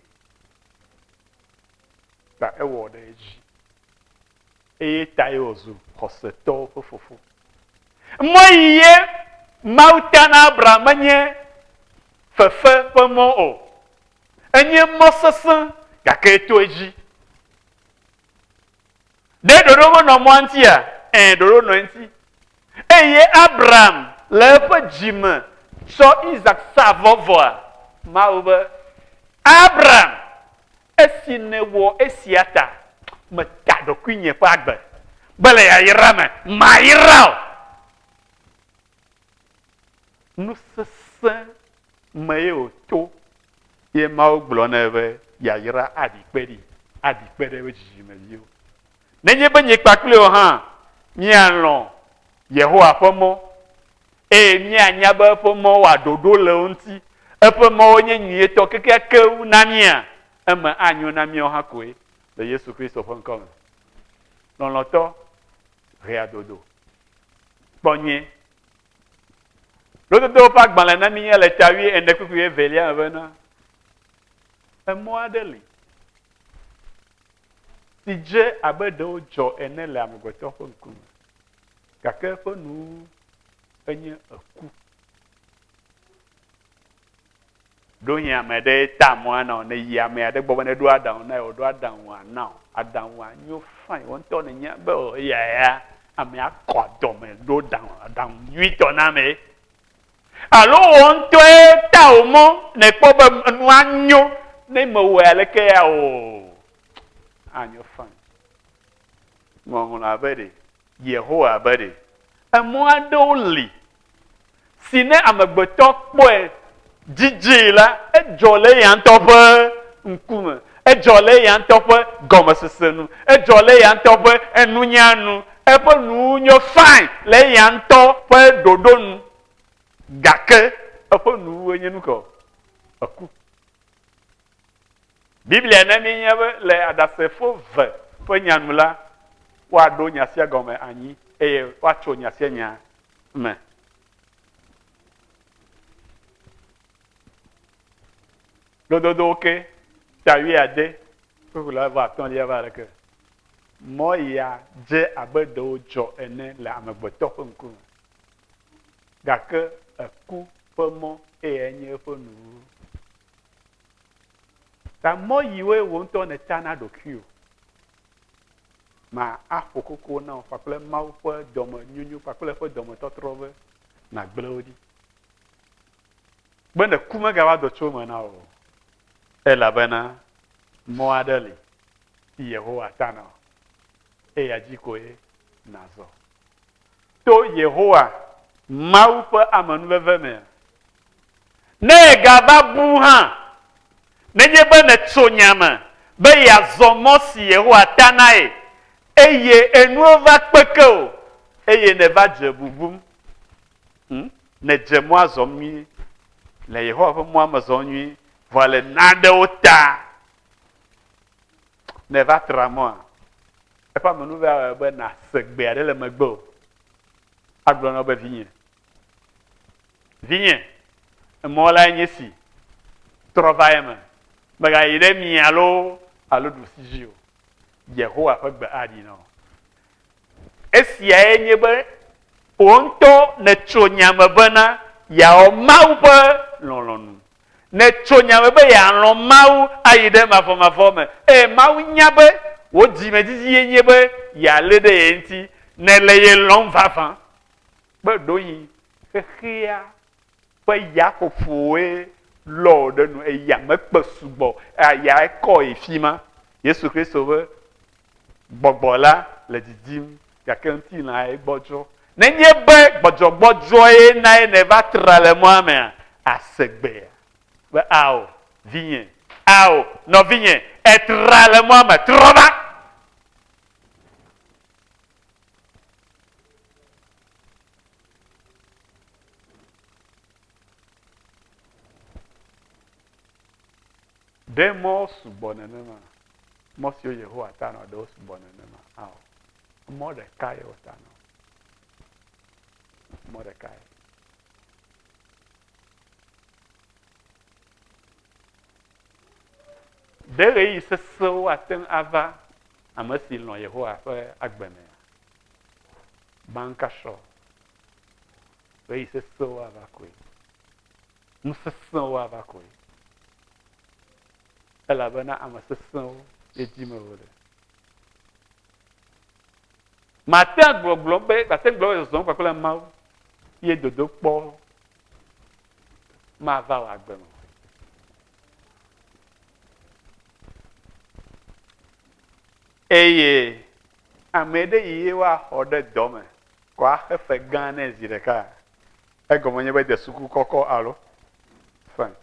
ta e wo de ji e ta yozu hoseto fofofu moye mautana Abraham nye fefe pe mo o enye mo sese gake to eji de dodo mo no mo anti a dodo no anti eye Abraham le pe jime so Isaac savovo ma obe Abraham esi ne wo esiata me ta do kwinye pa agbe bele ya yirame ma yirao nu sese me o to ye ma glo na be ya yira adiperi we jime yo nenye be nye pakle o ha mi anlo Yehowa pomo mi anya ba pomo wa dodo le onti pomo onye nyi to keke ke na mi a ma anyo na mi o ha koe le Yesu Christ fon kom non loto ria dodo bonye L'autre pas que dans la nami elle tawi et ne kuku velia avena. Un mois de li. Si je abedo jo ene la mgoto fonku. Kaka fo nu enye aku. Do nya me de ta mo na ne ya me ade gbo ne do adan na o do adan wa na adan wa nyu fine won to ne nya be o ya ame akodo me do dan adan nyu to na me. Alo on to ta o mo ne po be nu anyo ne mo we le ke ya o anyo fine. Mo na bede Yehowa bede. Amo adoli. Sine amagbeto po Djidji la, jole yan tope nkume, jole yan tope gomesesenu, jole yan tope enunyanu, pe nunyo fine, le yan tope dodonu. gake eƒe nuwo nye nu kɔ eku. Biblia ne mienya be le aɖasefo ve ƒe nyanu la, woaɖo nya sia gɔme anyi eye woatso nya sia nya me. Lododo ke tawi ade kukula va atɔ̃lia va ɖeke. Mɔ ya dze abe ɖewo dzɔ ene le amegbetɔ ƒe ŋkume. Gake eku ƒe mɔ eye nye eƒe nuwo. Ta mɔ yiwo wo ŋutɔ ne ta na ɖokuiwo. Ma aƒo koko na wo kpakple Mawu ƒe dɔmenyonyo kpakple eƒe dɔmetɔtrɔ be na gble wo ɖi. Be ne ku megava do tso me na o. Elabena mɔ aɖe li si Yehowa ta na o. Eya dzi koe nazɔ. To Yehowa Mawu ƒe amenuveve me. Ne gava bu hã, nenye be ne tso nyame be yeazɔ mɔ si Yehowa ta na ye, eye enuwo va kpeke o, eye ne va dze bubum, ne dze mɔa zɔm nyuie, le Yehowa ƒe mɔa me zɔm nyuie, vɔ le nanewo ta, ne va tra mɔa, eƒe amenuveve be na se gbe aɖe le megbe o. Agblɔ na be vinye, mɔ la nye si, trɔ va eme, megayi ɖe mi alo ɖusi dzi o. Yehowa ƒe gbe aɖi na wo. Esiae nye be wo ŋutɔ ne tso nyame bena yeawɔ Mawu ƒe lɔlɔ̃nu. Ne tso nyame be yealɔ̃ Mawu ayi ɖe mavɔmavɔ me. Eye Mawu nya be wo dzimedzidzi ye nye be yealé ɖe ye ŋuti, ne le ye lɔ̃m vavã. Be ɖoyi xexea ƒe yaƒoƒowoe lɔ ɖe nu eya mekpe sugbɔ ya kɔ yi fi ma. Yesu Kristo be gbɔgbɔ la le didim gake ŋutilã gbɔdzɔ. Nenye be gbɔdzɔgbɔdzɔe na ye ne va tra le mɔa mea, ase gbea. Be ao, vinye, ao, nɔvinye, etra le mɔa me, trɔ va. Ɖe mɔ sugbɔ nenema. Mɔ siwo Yehowa ta na ɖewo sugbɔ nenema. Ao, mɔ ɖeka ye wòta na. Mɔ ɖeka ye. Ɖe ɣeyiɣi sesẽwo ate ŋu ava ame si lɔ̃ Yehowa ƒe agbe mea. Baŋkasrɔ̃. Ɣeyiɣi sesẽwo ava koe. Nusesẽwo ava koe. Elabena ame sesẽwo ye dzime wole. Mate gblɔgblɔ be zɔzɔm kpakple Mawu ye dodokpɔ mava wɔ agbe me. Eye ame ɖe yi ye woaxɔ ɖe dɔ me kɔ axe fe gã ne zi ɖeka, egɔme nye be de suku kɔkɔ alo? Fine.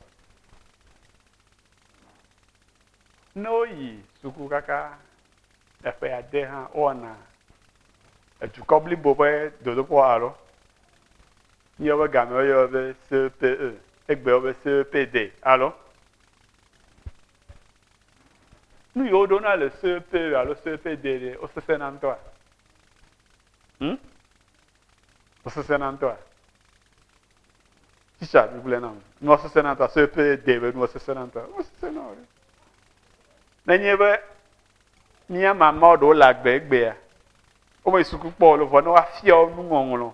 Ne woyi suku kaka eƒe ade hã wɔna edukɔ blibo ƒe dodokpɔ alo? Nye be game woyɔ be CPE, egbe be CPD alo? Nu yiwo ɖona le CPE alo CPD ɖe wosese na ŋutɔa? Wosese na ŋutɔa? Teacher biblia na nu wosese na ŋutɔa? CPD be nu wosese na ŋutɔa? Wosese na wo ɖe. Nenye be mía mamawo ɖewo le agbea, wome yi suku kpɔ le vɔ ne woafia wo nuŋɔŋlɔ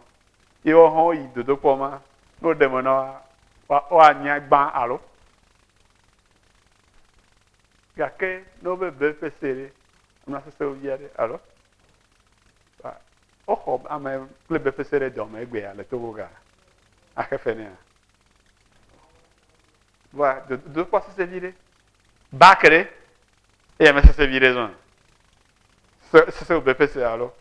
ye woawo hã woyi dodokpɔ ma, ne woɖe me na woanya gbã alo? Gake ne wobe BPC ɖe, amea sese wo via ɖe alo? Woxɔ ame kple BPC ɖe dɔme egbea le Togo ga axe fe nea. Va dodokpɔ sese vi ɖe, bac ɖe. Et mais ça c'est viraison. C'est au BPC alors.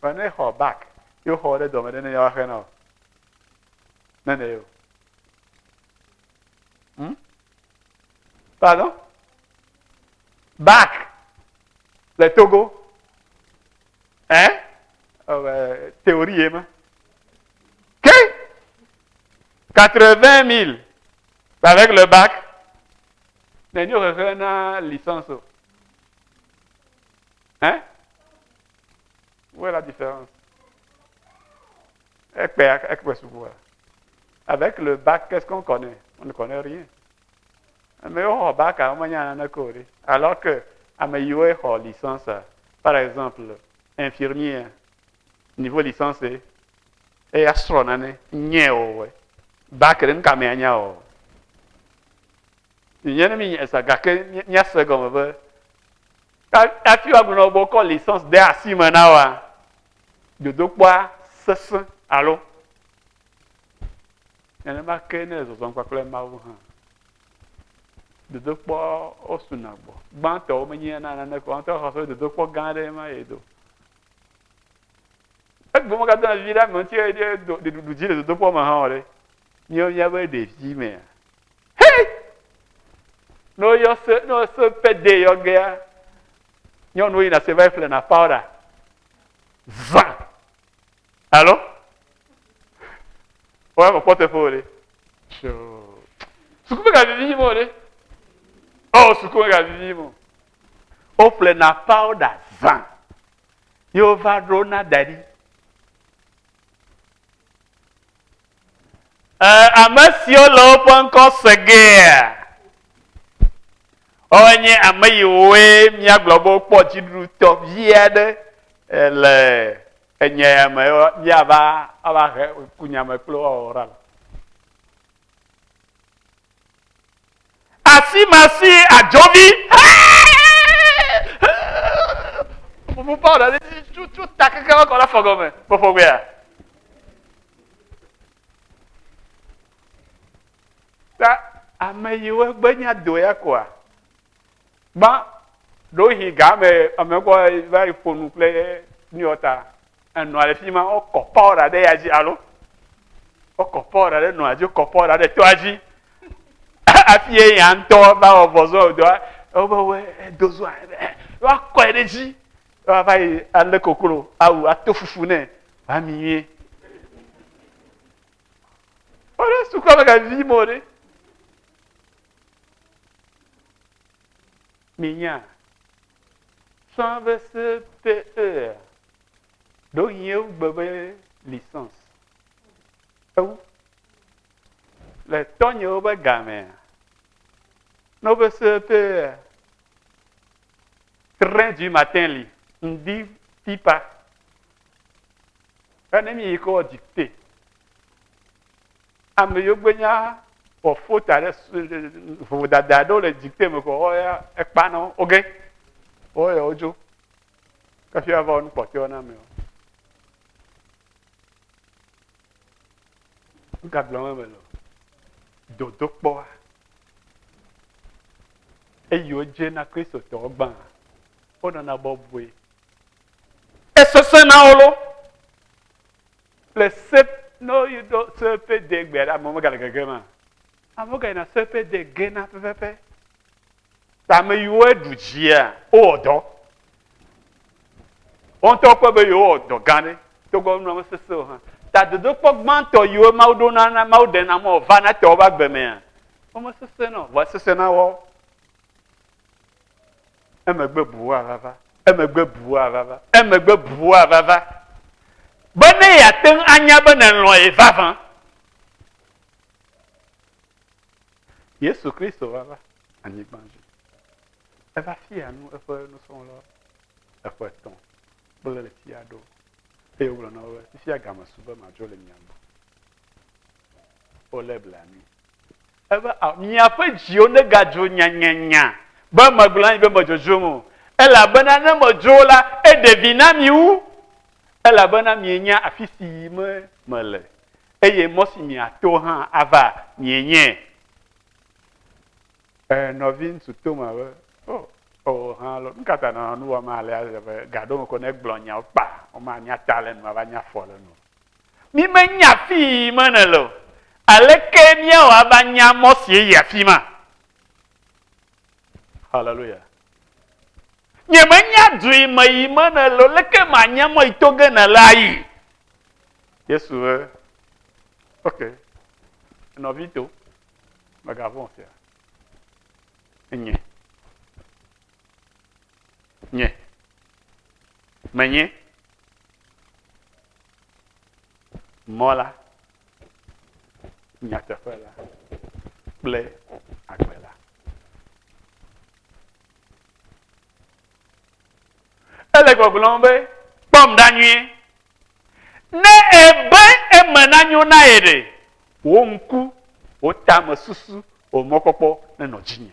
On est au bac. Il faut aller dans le domaine de la non. Pardon? Bac. Le Togo. Hein? Théorie, hein? Que? 80 000 avec le bac. Mais nous avons une licence. Hein? Où est la différence? Avec le bac, qu'est-ce qu'on connaît? On ne connaît rien. Mais au bac, alors que à ma licence, par exemple, infirmier, niveau licencié, et astronome, bac d'un caméra. Il y a une ça gâque, il y a ce qu'on veut. Quand tu as une licence de Asimanawa, de deux quoi, c'est allô? Il y a pas que les autres quoi que les marrons. De deux quoi, au sunabo. Bante au menu na quoi, on de deux quoi garder ma edo. Et bon, quand dans la vie là, mon tiers de dire de deux quoi ma hore. Il y avait des filles mais. Hey! No se pede yo gea. Nyo no ina se vai fle na powder. Zan. Allô? Ouais, mon portefeuille. Sure. Sukume ga vivi mo le. Oh, sukume ga vivi mo. O fle na powder zan. Yo va rona daddy. Amasio lo pon ko sege. Onye amayiwe mia globo kpọchi ruto viade le enye me ya ba aba kunya me klo oral asimasi ajobi vous parlez tout takaka ko la fogome fofogwe ta amayiwe gbenya doya kwa ba do hi ga me ameko vai fonu ple ni ota enu ale fi ma o kopora de yaji alo o kopora de no aji kopora de to aji afie yan to ba o bozo do o ba we dozo wa ko edeji wa vai ale kokoro awu atofufu ne ba miye ora su ko ga vi more Minha, sans CPE, donc il y a une licence. Le temps il y a un gamin. Nous avons CPE. Train du matin, on dit pas. Un ami est dicté. À me yobenya. Pour faute à vous d'adado le dicter me ko ya e pa no oge o ya ojo ka fi ava onu pote ona me o ka blo me lo dodo po e yo je na Kristo to gban o na bobwe e so se na olo le sep no you don't sepe de gbera mo ga gagama amoga ina sepe de gena pepe tame yuwe dujia odo on to ko be yo odo gane to go no se so ha ta do ko gbanto yuwe maudo na maude na mo va na to ba gbe me o mo se no wa se na wo emegbe buwa baba emegbe buwa baba emegbe buwa baba bane ya ten anya bane lo e vavan Yesu Kristo va en évangile. Elle va fier à nous, nous sommes là. Elle fait ton. Pour le tiado. Et où l'on a si à Gama Souba, ma jolie miambo. Pour les blâmer. Elle va, n'y a pas de jione gajo nya. Bon, ma blanc, il veut me jojo. Elle a banane mojo là, et devina miou. Elle a banane mienya, a fils me le. Et il est mort si mi a tohan ava mienya. Novin sutoma we halo nkata na nu wa ma le gado ko ne gblonya pa o ma nya talent ma ba nya folo no mi ma nya fi manalo aleke nya wa ba nya mosie ya fi ma hallelujah nye ma nya dui ma yi manalo leke ma nya mo itoge na lai Yesu okay Novito, magavon sia. Nye. Nye. Menye. Mola. Nyatefela. Ble agbela. Ele gbogbombe pom danyi. Ne ebe emenanyo na ede. Wo nku, wo tame susu, wo mokokpo ne no jinye.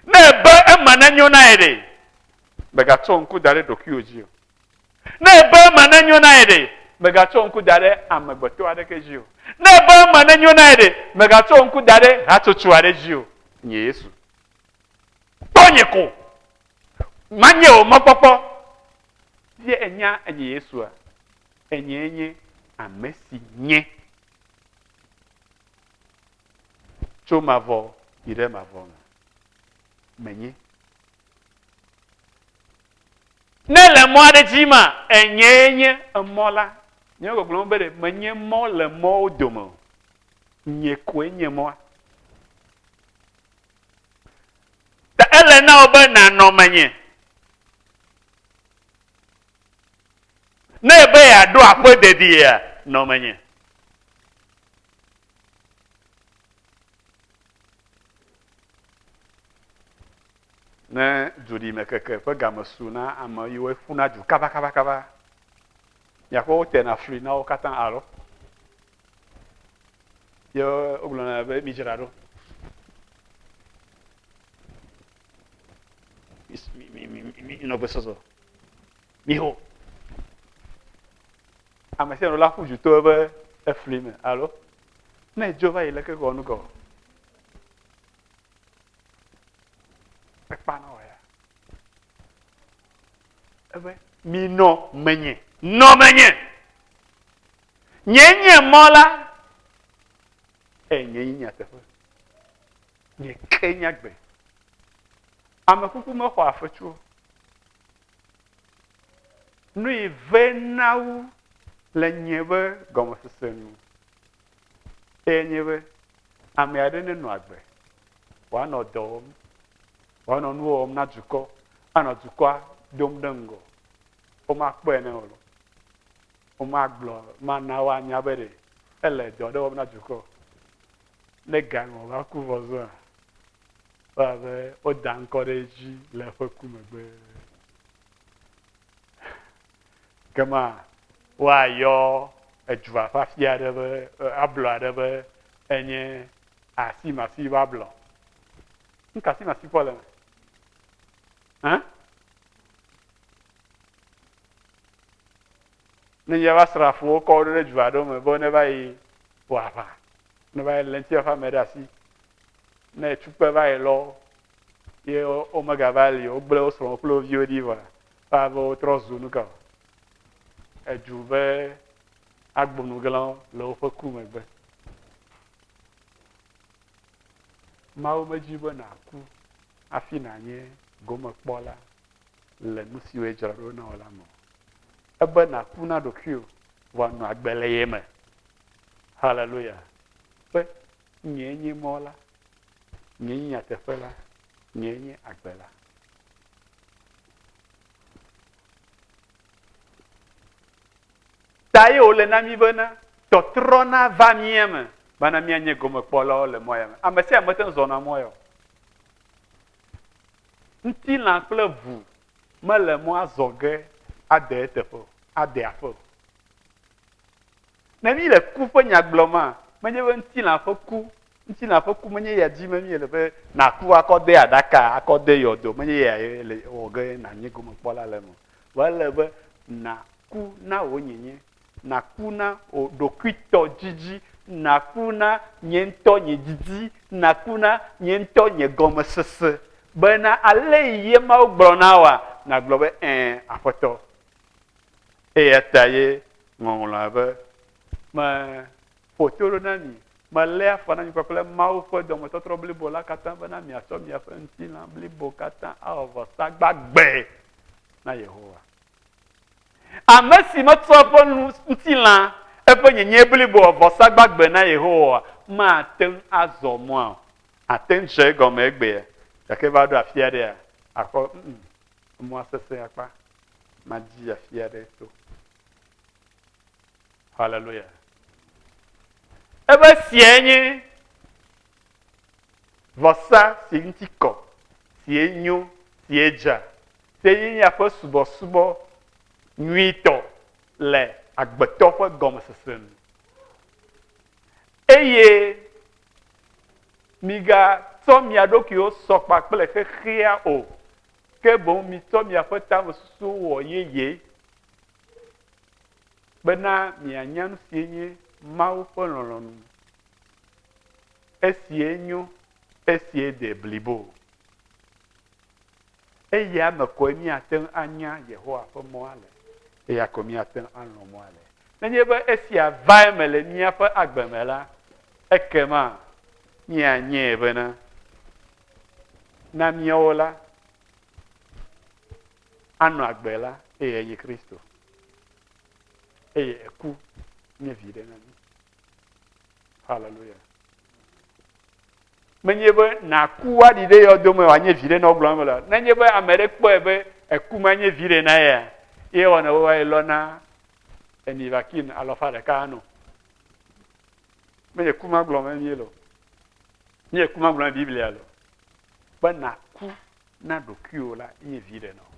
Ne ebe emenanyo na ede. Begato nku dare doki ojio. Ne ebe emenanyo na ede. Megato nku dare amegbeto adeke jio. Ne ebe emenanyo na ede. Megato nku dare hatutu ade jio. Nye Yesu. Tonyeko. Manye o mokokpo. Die enya enye Yesu a. Enye amesi nye. Cho mavo, ire mavo. Menye. Nele mo de jima enye mola. Nyo go bere menye mo le mo odomo. Nye ko enye mo. Ta ele na oba na no menye. Na ebe ya do apo dedi ya no menye. Na jodi mekeke pe gamesu na ama yiwe funa ju kaba. Ya ko te na free na o katan aro. Yo oglona be mi jirado. Mi no besozo. Miho. Amese no la fuju to be e free me. Alo. Na jova ile ke go nu go. Ebe mi no menye nyenye mola nye tefe nye kenya gbe amekuku me xɔ afetsuo nu ive nawu le nye be gɔmesese nu nye be ame aɖe ne nɔ agbe woanɔ dɔ wɔm woanɔ nu wɔm na dukɔ anɔ dukɔa dom ɖe ŋgɔ womakpɔe ne o lo womagblɔ mana woanya be ɖe ele dɔ ɖe wɔm na dukɔ ne gaŋɔ va ku vɔzɔa abe woda ŋkɔ ɖe edzi le eƒe ku megbe kema woayɔ edua ƒe afi aɖe be ablɔ aɖe be enye asimasi ƒe ablɔ nuka asimasi ƒe le me ne nye va srafowo kɔ wo ɖe dua aɖewo me be ne va yi wɔaʋa ne va yi le ŋuti ƒe ame ɖe asi ne tukpe va yi lɔ ye womega va li wogble wo srɔ̃ kple wo viwo ɖi va va be wotrɔ zu nu ka edu be agbonuglawo le woƒe ku megbe mawu medzi be nàku hafi nànye gomekpɔla le nu siwo dzra ɖo na wò la me ebe nàku na ɖokuiwò wòanɔ agbe le ye me haleluya be nye nye mɔ la nye nye nyateƒe la nye nye agbe la ta ye wòle na mi bena tɔtrɔna va mia me bana mianye gomekpɔlawo le mɔ ya me ame sia ame te zɔna mɔ ya o ŋutilã kple ʋu mele mɔ azɔ ge ade eteƒe o ade aƒe o ne mi le ku ƒe nyagblɔma menye be ŋutilã ƒe ku menye ya dzi me mi le be naku akɔ de aɖaka akɔ de yɔdo menye ya le wɔ ge nanye gomekpɔla le me wele be naku na wò nyenye naku na wò ɖokuitɔ dzidzi naku na nye ŋutɔ nye didi naku na nye ŋutɔ nye gɔmesese bena ale yi mawo gblɔ na woa nagblɔ be aƒetɔ eya ta ye ŋɔŋlɔ be me ƒoto ɖo na mi melé afɔ na mi kpakple mawo ƒe dɔmetɔtrɔ blibo la katã bena miatsɔ miaƒe ŋutilã blibo katã awɔ vɔsa gbagbe na Yehowa ame si metrɔ eƒe ŋutilã eƒe nyenye blibo vɔsa gbagbe na Yehowa mate ŋu azɔ mɔa ate ŋu dze egɔme egbea gake va ɖo afi aɖea akɔ mɔa sesẽ akpa madzi afi aɖe to. Hallelujah. Ebe sie nye vɔsa si ŋuti kɔ, si enyo, si edza, si nye miaƒe subɔsubɔ nyuitɔ le agbetɔ ƒe gɔmesese nu. Eye migatsɔ mia ɖokuiwo sɔ kpakple xexea o, ke boŋ mitsɔ miaƒe tamesusuwo wɔ yeye bena mianya nu sie nye Mawu ƒe lɔlɔ̃nu. Esie nyo, esie de blibo. Eya me koe miate ŋu anya Yehowa ƒe mɔa le. Eya ko miate ŋu alɔ mɔa le. Nenye be esia va eme le míaƒe agbe me la, ekema mianye bena na míawo la anɔ agbe la eye nye Kristo. Eye eku nye viɖe na mi. Hallelujah. Menye be naku aɖi ɖe yɔdome wòanye viɖe na wo gblɔm le. Nenye be ame ɖe kpɔe be eku manye viɖe na ya, ye wɔna wo lɔna enivakin alɔfa ɖeka ano. Menye ku ma gblɔm mie lo. Nye ku ma gblɔm Biblia lo. Be naku na ɖokuiwo la nye viɖe na wo.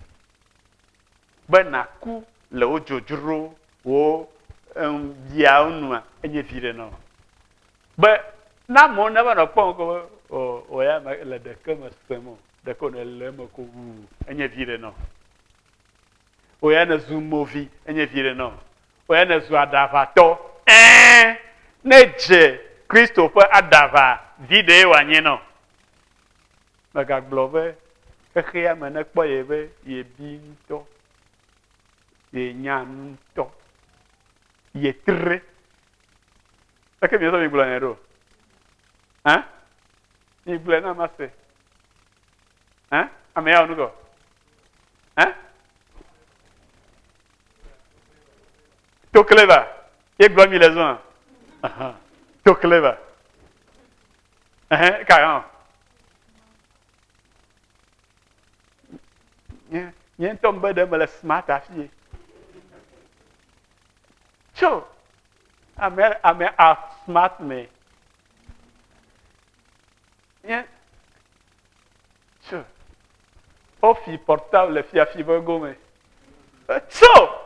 Be naku le wo dzodzro wo biawo nua enye viɖe na wo. Be na mo ne be nɔkpɔ ko o ya le ɖeke me sem o, ɖeke ne le me ko enye viɖe na wo. O ya ne zu movi enye viɖe na wo. O ya ne zu aɖaʋatɔ ne dze Kristo ƒe aɖaʋa viɖe wòanye na wo. Megagblɔ be xexea me ne kpɔ ye be ye bi ŋutɔ, ye nya ŋutɔ, ye tre. Eke mi sɔ mi gblɔ ne ɖo? Hein? Mi gblɔ na ma se. Hein? Ame ya nu kɔ? Hein? To clever. Ye gblɔ mi le zɔn. To clever. Carrément. Nye ŋutɔ be ɖe me le smart afi. Tso. Ame a smart me. Nye. Tso. Ofi portable le fiafi be gome. Tso.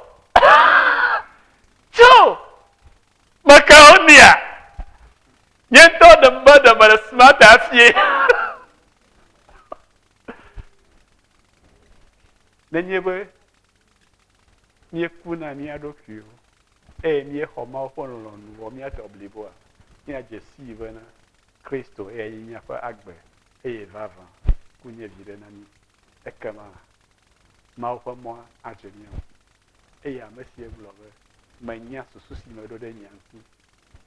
Tso. Makaonia. Nye ŋutɔ de me le smart afi. Nenye be míeku na mía ɖokuiwo eye míexɔ Mawu ƒe lɔlɔ̃nu wɔ míatɔ bliboa, míadze sii bena Kristo eye míaƒe agbe eye vavã ku nye viɖe na mí. Ekema Mawu ƒe mɔ adze míawo. Eye ame sie gblɔ be menya susu si meɖo ɖe nye ŋku,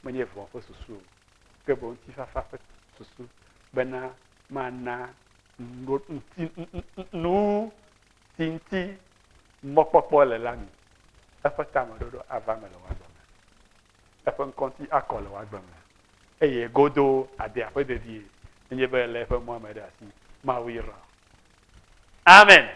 menye vɔ ƒe susu o, ke boŋ ŋutifafa ƒe susu bena mana nu si ŋuti mɔkpɔkpɔ le la mi. Eƒe tameɖoɖo ava me le woagbe me. Eƒe ŋkɔŋti akɔ le woagbe me. Eye godo adea ƒe dedie. Nenye be le eƒe mɔa me ɖe asi. Mawu yra. Amen.